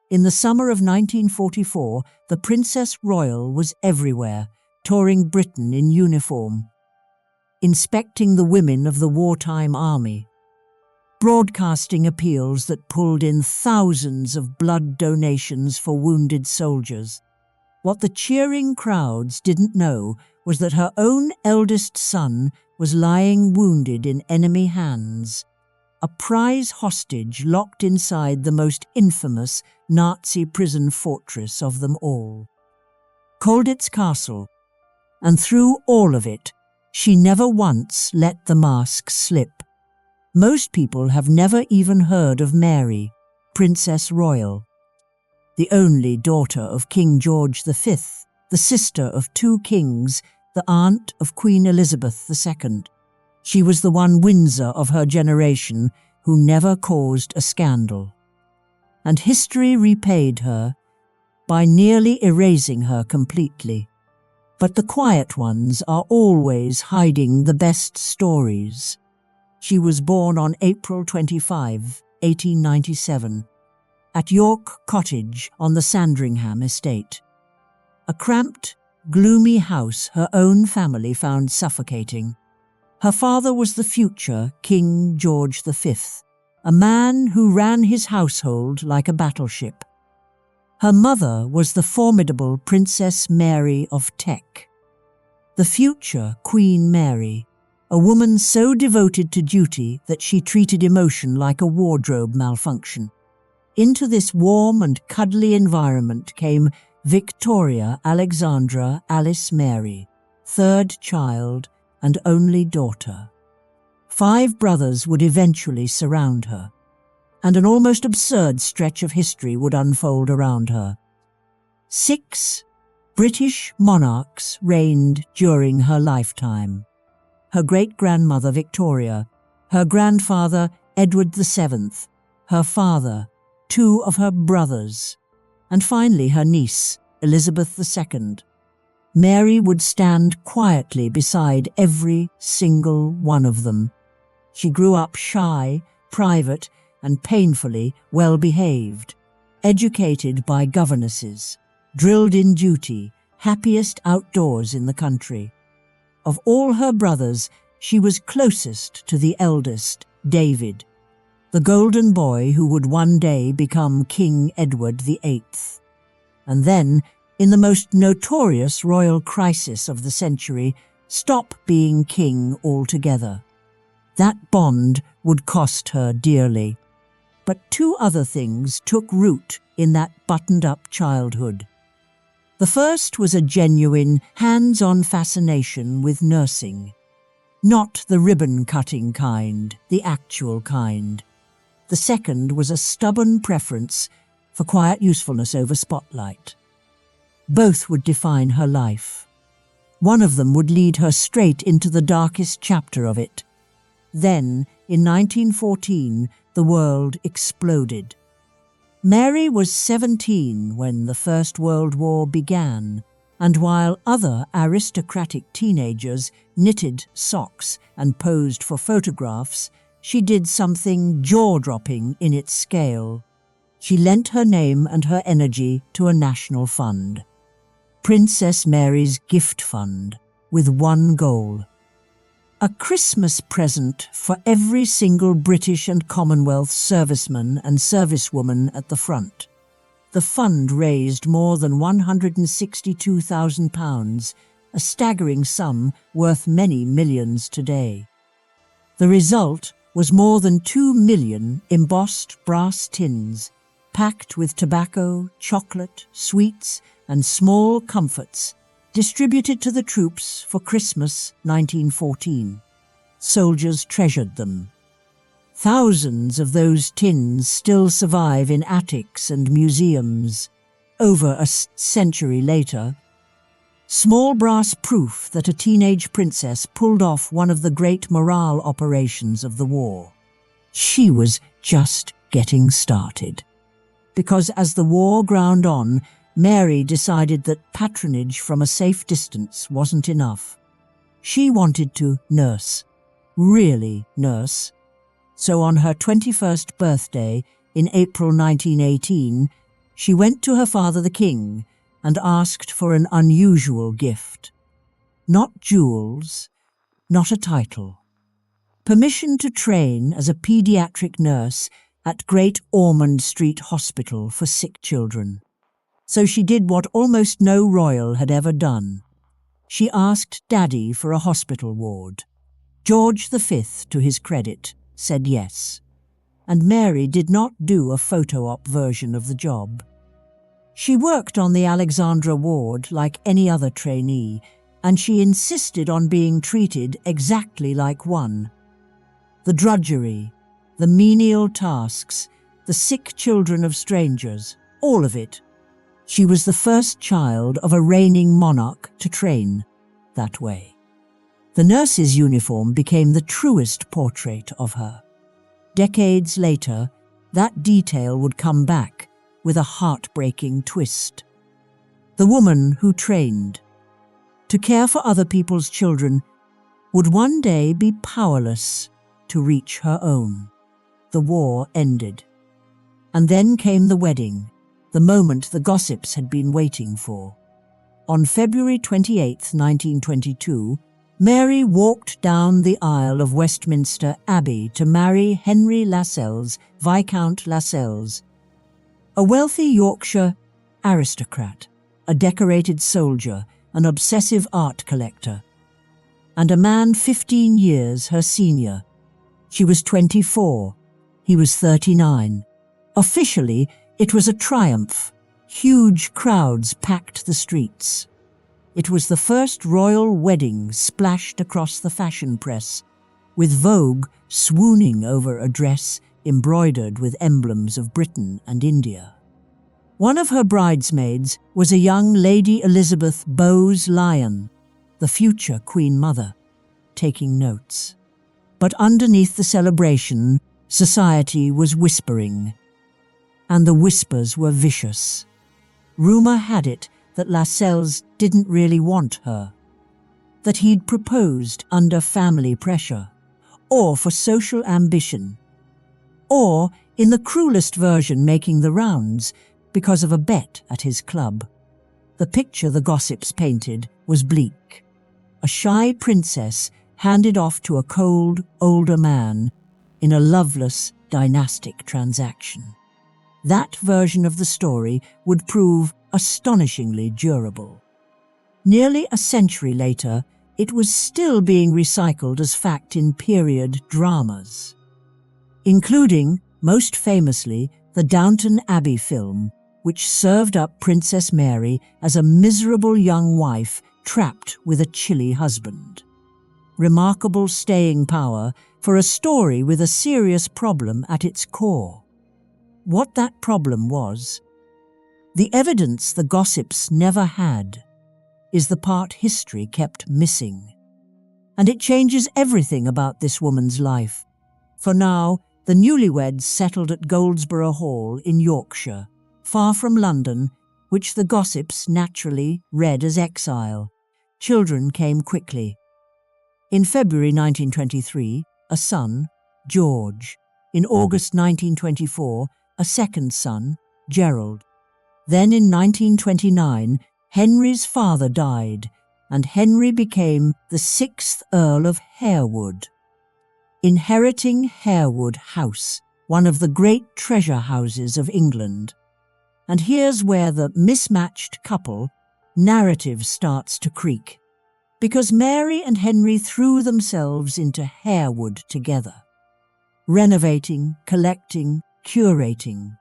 In the summer of 1944, the Princess Royal was everywhere, touring Britain in uniform, inspecting the women of the wartime army, broadcasting appeals that pulled in thousands of blood donations for wounded soldiers. What the cheering crowds didn't know was that her own eldest son was lying wounded in enemy hands, a prize hostage locked inside the most infamous Nazi prison fortress of them all, Colditz Castle. And through all of it, she never once let the mask slip. Most people have never even heard of Mary, Princess Royal, the only daughter of King George V, the sister of two kings, the aunt of Queen Elizabeth II. She was the one Windsor of her generation who never caused a scandal. And history repaid her by nearly erasing her completely. But the quiet ones are always hiding the best stories. She was born on April 25, 1897, at York Cottage on the Sandringham estate. A cramped, gloomy house her own family found suffocating. Her father was the future King George V, a man who ran his household like a battleship. Her mother was the formidable Princess Mary of Teck, the future Queen Mary, a woman so devoted to duty that she treated emotion like a wardrobe malfunction. Into this warm and cuddly environment came Victoria Alexandra Alice Mary, third child and only daughter. 5 brothers would eventually surround her, and an almost absurd stretch of history would unfold around her. 6 British monarchs reigned during her lifetime. Her great-grandmother Victoria, her grandfather Edward VII, her father, 2 of her brothers, and finally her niece, Elizabeth II. Mary would stand quietly beside every single one of them. She grew up shy, private, and painfully well-behaved, educated by governesses, drilled in duty, happiest outdoors in the country. Of all her brothers, she was closest to the eldest, David, the golden boy who would one day become King Edward VIII. And then, in the most notorious royal crisis of the century, stop being king altogether. That bond would cost her dearly. But 2 other things took root in that buttoned-up childhood. The first was a genuine, hands-on fascination with nursing. Not the ribbon-cutting kind, the actual kind. The second was a stubborn preference for quiet usefulness over spotlight. Both would define her life. One of them would lead her straight into the darkest chapter of it. Then, in 1914, the world exploded. Mary was 17 when the First World War began, and while other aristocratic teenagers knitted socks and posed for photographs, she did something jaw-dropping in its scale. She lent her name and her energy to a national fund, Princess Mary's Gift Fund, with one goal: a Christmas present for every single British and Commonwealth serviceman and servicewoman at the front. The fund raised more than £162,000, a staggering sum worth many millions today. The result was more than 2 million embossed brass tins, packed with tobacco, chocolate, sweets, and small comforts, distributed to the troops for Christmas 1914. Soldiers treasured them. Thousands of those tins still survive in attics and museums. Over a century later, small brass proof that a teenage princess pulled off one of the great morale operations of the war. She was just getting started. Because as the war ground on, Mary decided that patronage from a safe distance wasn't enough. She wanted to nurse, really nurse. So on her 21st birthday in April 1918, She went to her father the king and asked for an unusual gift. Not jewels, not a title. Permission to train as a pediatric nurse at Great Ormond Street Hospital for sick children. So she did what almost no royal had ever done. She asked Daddy for a hospital ward. George V, to his credit, said yes. And Mary did not do a photo-op version of the job. She worked on the Alexandra ward like any other trainee, and she insisted on being treated exactly like one. The drudgery, the menial tasks, the sick children of strangers, all of it. She was the first child of a reigning monarch to train that way. The nurse's uniform became the truest portrait of her. Decades later, that detail would come back with a heartbreaking twist. The woman who trained to care for other people's children would one day be powerless to reach her own. The war ended. And then came the wedding, the moment the gossips had been waiting for. On February 28, 1922, Mary walked down the aisle of Westminster Abbey to marry Henry Lascelles, Viscount Lascelles, a wealthy Yorkshire aristocrat, a decorated soldier, an obsessive art collector, and a man 15 years her senior. She was 24, he was 39. Officially, it was a triumph. Huge crowds packed the streets. It was the first royal wedding splashed across the fashion press, with Vogue swooning over a dress embroidered with emblems of Britain and India. One of her bridesmaids was a young Lady Elizabeth Bowes-Lyon, the future Queen Mother, taking notes. But underneath the celebration, society was whispering, and the whispers were vicious. Rumour had it that Lascelles didn't really want her, that he'd proposed under family pressure, or for social ambition, or, in the cruelest version making the rounds, because of a bet at his club. The picture the gossips painted was bleak. A shy princess handed off to a cold, older man in a loveless, dynastic transaction. That version of the story would prove astonishingly durable. Nearly a century later, it was still being recycled as fact in period dramas, including, most famously, the Downton Abbey film, which served up Princess Mary as a miserable young wife trapped with a chilly husband. Remarkable staying power for a story with a serious problem at its core. What that problem was, the evidence the gossips never had, is the part history kept missing. And it changes everything about this woman's life. For now, the newlyweds settled at Goldsborough Hall in Yorkshire, far from London, which the gossips naturally read as exile. Children came quickly. In February 1923, a son, George. In August 1924, a second son, Gerald. Then in 1929, Henry's father died, and Henry became the 6th Earl of Harewood, inheriting Harewood House, one of the great treasure houses of England. And here's where the mismatched couple narrative starts to creak, because Mary and Henry threw themselves into Harewood together, renovating, collecting, curating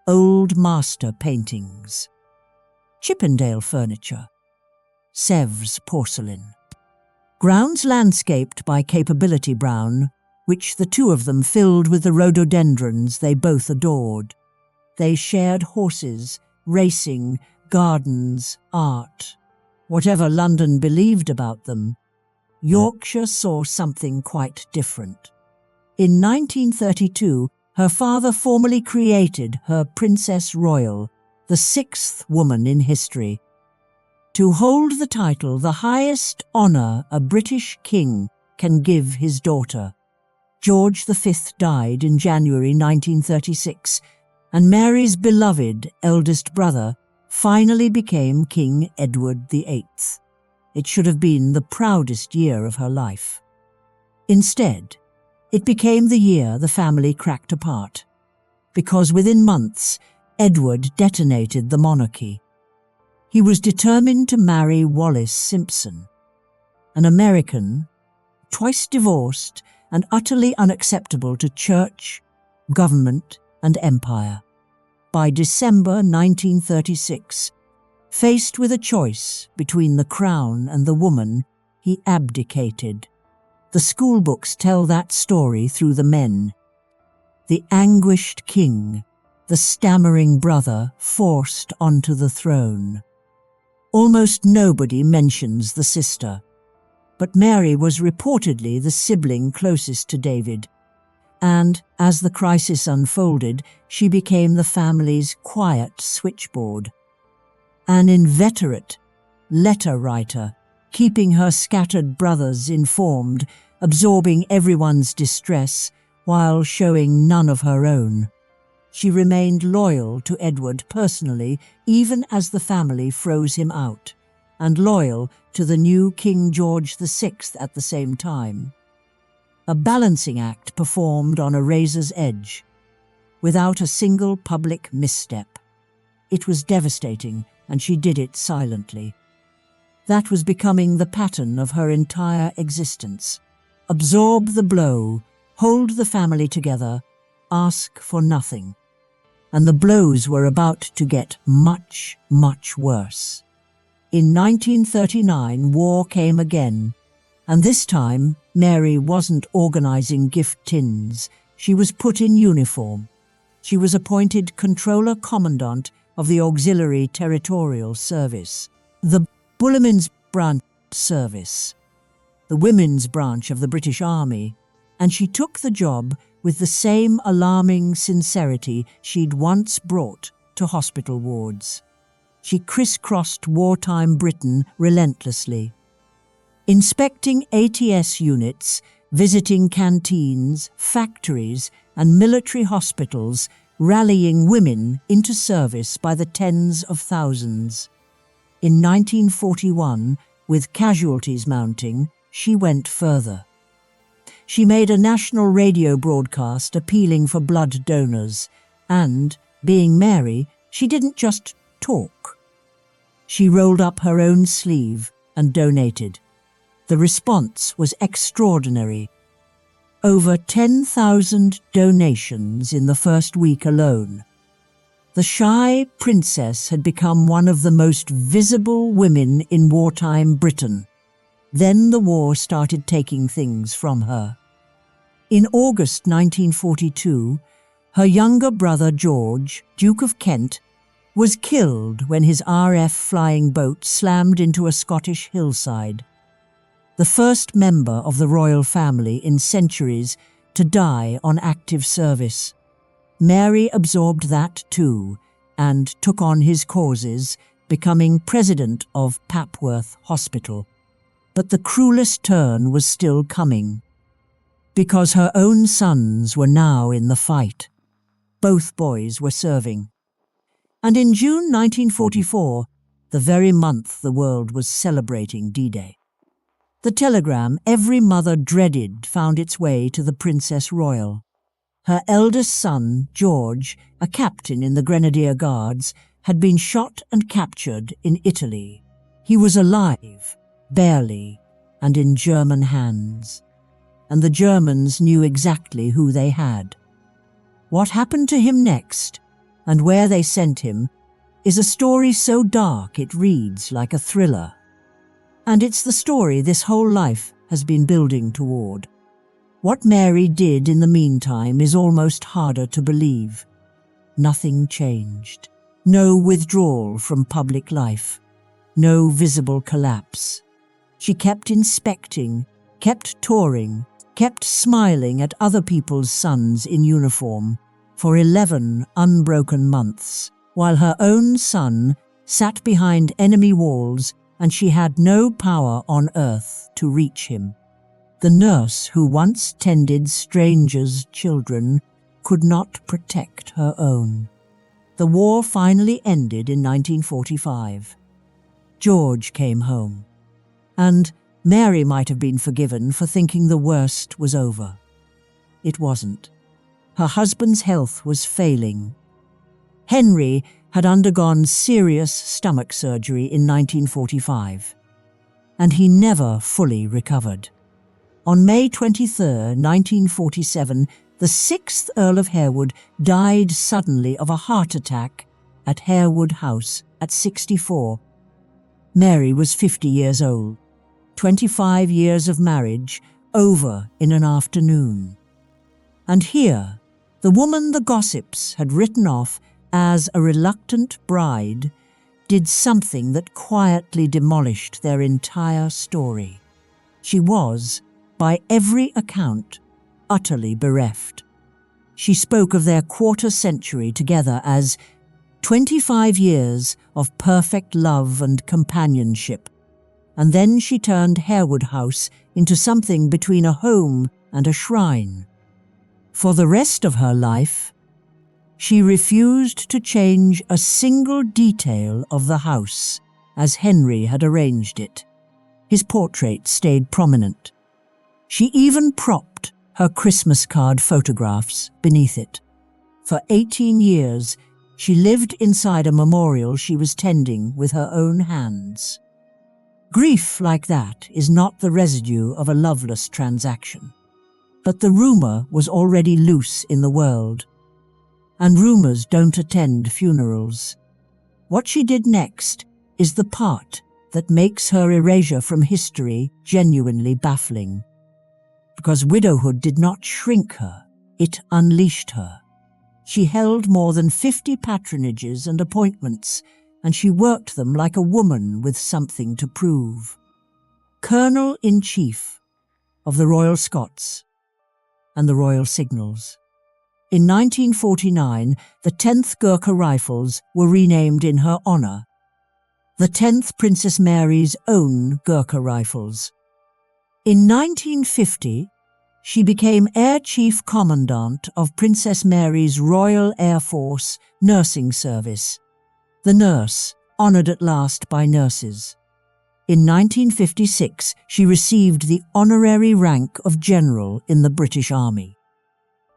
old master paintings, Chippendale furniture, Sèvres porcelain. Grounds landscaped by Capability Brown, which the two of them filled with the rhododendrons they both adored. They shared horses, racing, gardens, art. Whatever London believed about them, Yorkshire saw something quite different. In 1932, her father formally created her Princess Royal, the 6th woman in history, to hold the title the highest honour a British king can give his daughter. George V died in January 1936, and Mary's beloved eldest brother finally became King Edward VIII. It should have been the proudest year of her life. Instead, it became the year the family cracked apart, because within months, Edward detonated the monarchy. He was determined to marry Wallis Simpson, an American, twice divorced and utterly unacceptable to church, government, and empire. By December 1936, faced with a choice between the crown and the woman, he abdicated. The schoolbooks tell that story through the men. The anguished king, the stammering brother forced onto the throne. Almost nobody mentions the sister, but Mary was reportedly the sibling closest to David, and as the crisis unfolded, she became the family's quiet switchboard. An inveterate letter writer, keeping her scattered brothers informed, absorbing everyone's distress while showing none of her own. She remained loyal to Edward personally, even as the family froze him out, and loyal to the new King George VI at the same time. A balancing act performed on a razor's edge, without a single public misstep. It was devastating, and she did it silently. That was becoming the pattern of her entire existence. Absorb the blow, hold the family together, ask for nothing. And the blows were about to get much, much worse. In 1939, war came again, and this time Mary wasn't organizing gift tins. She was put in uniform. She was appointed Controller Commandant of the Auxiliary Territorial Service, the Bullemin's Branch Service, the women's branch of the British Army, and she took the job with the same alarming sincerity she'd once brought to hospital wards. She crisscrossed wartime Britain relentlessly, inspecting ATS units, visiting canteens, factories, and military hospitals, rallying women into service by the tens of thousands. In 1941, with casualties mounting, she went further. She made a national radio broadcast appealing for blood donors, and, being Mary, she didn't just talk. She rolled up her own sleeve and donated. The response was extraordinary. Over 10,000 donations in the first week alone. The shy princess had become one of the most visible women in wartime Britain. Then the war started taking things from her. In August 1942, her younger brother George, Duke of Kent, was killed when his RF flying boat slammed into a Scottish hillside. The first member of the royal family in centuries to die on active service. Mary absorbed that too, and took on his causes, becoming president of Papworth Hospital. But the cruelest turn was still coming, because her own sons were now in the fight. Both boys were serving. And in June 1944, the very month the world was celebrating D-Day, the telegram every mother dreaded found its way to the Princess Royal. Her eldest son, George, a captain in the Grenadier Guards, had been shot and captured in Italy. He was alive, barely, and in German hands. And the Germans knew exactly who they had. What happened to him next, and where they sent him, is a story so dark it reads like a thriller. And it's the story this whole life has been building toward. What Mary did in the meantime is almost harder to believe. Nothing changed. No withdrawal from public life. No visible collapse. She kept inspecting, kept touring, kept smiling at other people's sons in uniform for 11 unbroken months, while her own son sat behind enemy walls and she had no power on earth to reach him. The nurse who once tended strangers' children could not protect her own. the war finally ended in 1945. George came home, and Mary might have been forgiven for thinking the worst was over. It wasn't. Her husband's health was failing. Henry had undergone serious stomach surgery in 1945, and he never fully recovered. On May 23, 1947, the 6th Earl of Harewood died suddenly of a heart attack at Harewood House at 64. Mary was 50 years old. 25 years of marriage over in an afternoon. And here, the woman the gossips had written off as a reluctant bride did something that quietly demolished their entire story. She was, by every account, utterly bereft. She spoke of their quarter-century together as 25 years of perfect love and companionship, and then she turned Harewood House into something between a home and a shrine. For the rest of her life, she refused to change a single detail of the house as Henry had arranged it. His portrait stayed prominent. She even propped her Christmas card photographs beneath it. For 18 years, she lived inside a memorial she was tending with her own hands. Grief like that is not the residue of a loveless transaction. But the rumour was already loose in the world. And rumours don't attend funerals. What she did next is the part that makes her erasure from history genuinely baffling. Because widowhood did not shrink her, it unleashed her. She held more than 50 patronages and appointments, and she worked them like a woman with something to prove. Colonel-in-Chief of the Royal Scots and the Royal Signals. In 1949, the 10th Gurkha Rifles were renamed in her honour, the 10th Princess Mary's own Gurkha Rifles. In 1950, she became Air Chief Commandant of Princess Mary's Royal Air Force Nursing Service, the nurse, honoured at last by nurses. In 1956, she received the honorary rank of General in the British Army.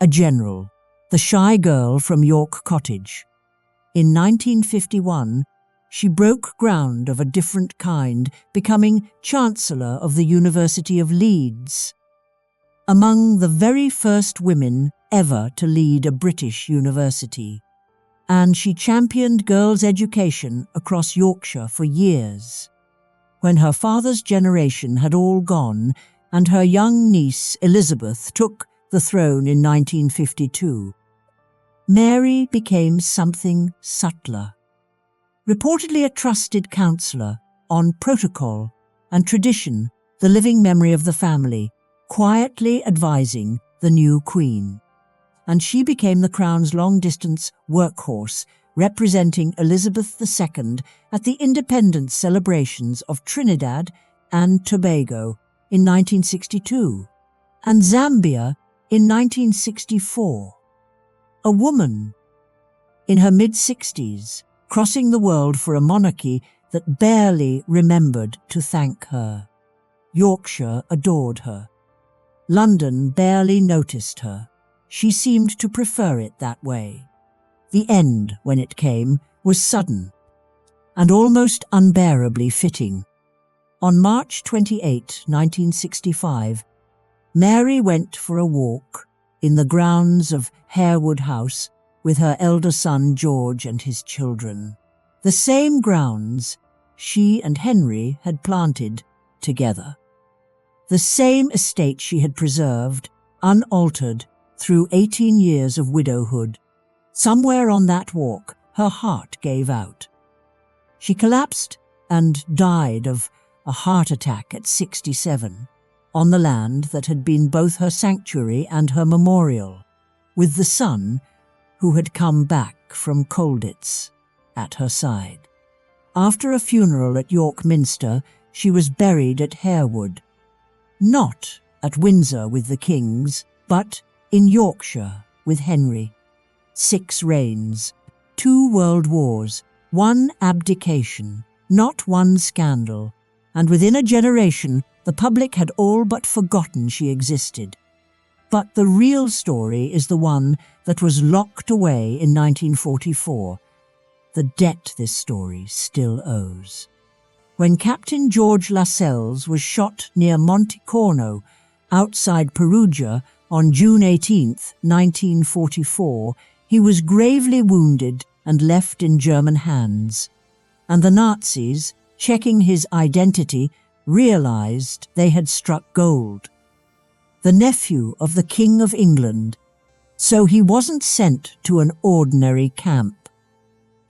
A general, the shy girl from York Cottage. In 1951, she broke ground of a different kind, becoming Chancellor of the University of Leeds, among the very first women ever to lead a British university. And she championed girls' education across Yorkshire for years. When her father's generation had all gone and her young niece Elizabeth took the throne in 1952, Mary became something subtler. Reportedly a trusted counsellor on protocol and tradition, the living memory of the family, quietly advising the new queen. And she became the Crown's long-distance workhorse, representing Elizabeth II at the independence celebrations of Trinidad and Tobago in 1962 and Zambia in 1964. A woman in her mid-60s, crossing the world for a monarchy that barely remembered to thank her. Yorkshire adored her. London barely noticed her. She seemed to prefer it that way. The end, when it came, was sudden and almost unbearably fitting. On March 28, 1965, Mary went for a walk in the grounds of Harewood House with her elder son George and his children. The same grounds she and Henry had planted together. The same estate she had preserved, unaltered, through 18 years of widowhood. Somewhere on that walk, her heart gave out. She collapsed and died of a heart attack at 67, on the land that had been both her sanctuary and her memorial, with the son who had come back from Colditz at her side. After a funeral at York Minster, she was buried at Harewood, not at Windsor with the kings, but in Yorkshire with Henry. 6 reigns, 2 world wars, 1 abdication, not 1 scandal, and within a generation the public had all but forgotten she existed. But the real story is the one that was locked away in 1944, the debt this story still owes. When Captain George Lascelles was shot near Monte Corno, outside Perugia, on June 18, 1944, he was gravely wounded and left in German hands. And the Nazis, checking his identity, realized they had struck gold. The nephew of the King of England, so he wasn't sent to an ordinary camp.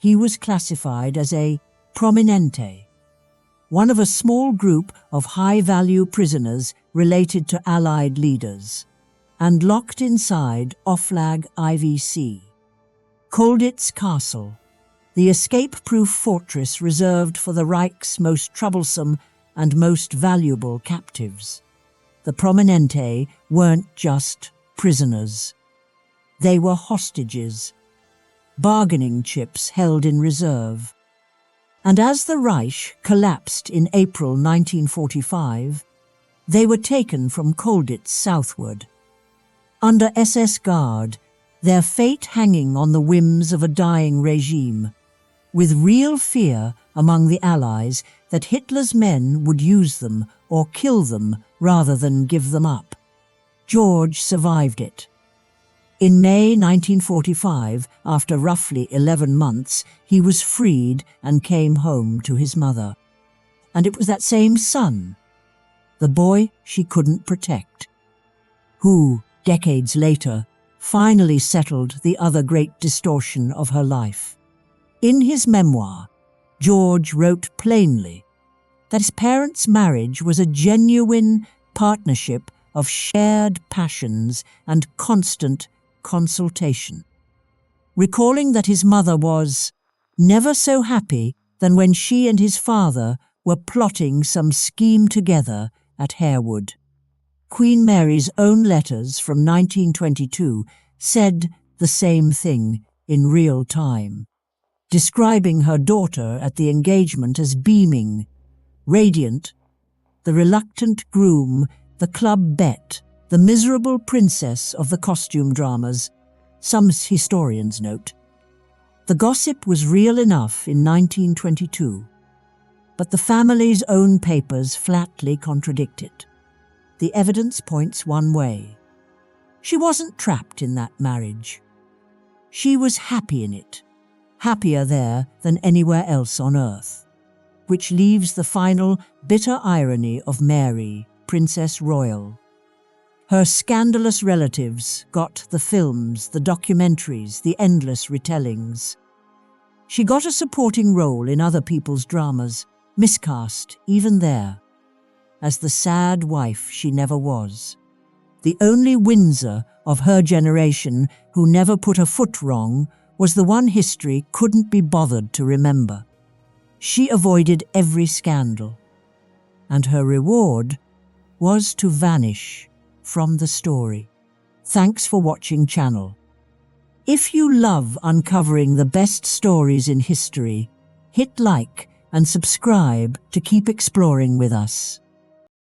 He was classified as a prominente, one of a small group of high-value prisoners related to Allied leaders, and locked inside Oflag IVC. Colditz Castle, the escape-proof fortress reserved for the Reich's most troublesome and most valuable captives. The prominente weren't just prisoners. They were hostages, bargaining chips held in reserve. And as the Reich collapsed in April 1945, they were taken from Colditz southward. Under SS guard, their fate hanging on the whims of a dying regime, with real fear among the Allies that Hitler's men would use them or kill them rather than give them up. George survived it. In May 1945, after roughly 11 months, he was freed and came home to his mother. And it was that same son, the boy she couldn't protect, who, decades later, finally settled the other great distortion of her life. In his memoir, George wrote plainly that his parents' marriage was a genuine partnership of shared passions and constant consultation, recalling that his mother was never so happy than when she and his father were plotting some scheme together at Harewood. Queen Mary's own letters from 1922 said the same thing in real time, describing her daughter at the engagement as beaming, radiant, the reluctant groom, the club bet, the miserable princess of the costume dramas, some historians note. The gossip was real enough in 1922, but the family's own papers flatly contradict it. The evidence points one way. She wasn't trapped in that marriage. She was happy in it, happier there than anywhere else on earth, which leaves the final bitter irony of Mary, Princess Royal. Her scandalous relatives got the films, the documentaries, the endless retellings. She got a supporting role in other people's dramas, miscast even there, as the sad wife she never was. The only Windsor of her generation who never put a foot wrong was the one history couldn't be bothered to remember. She avoided every scandal, and her reward was to vanish from the story. Thanks for watching channel. If you love uncovering the best stories in history, hit like and subscribe to keep exploring with us.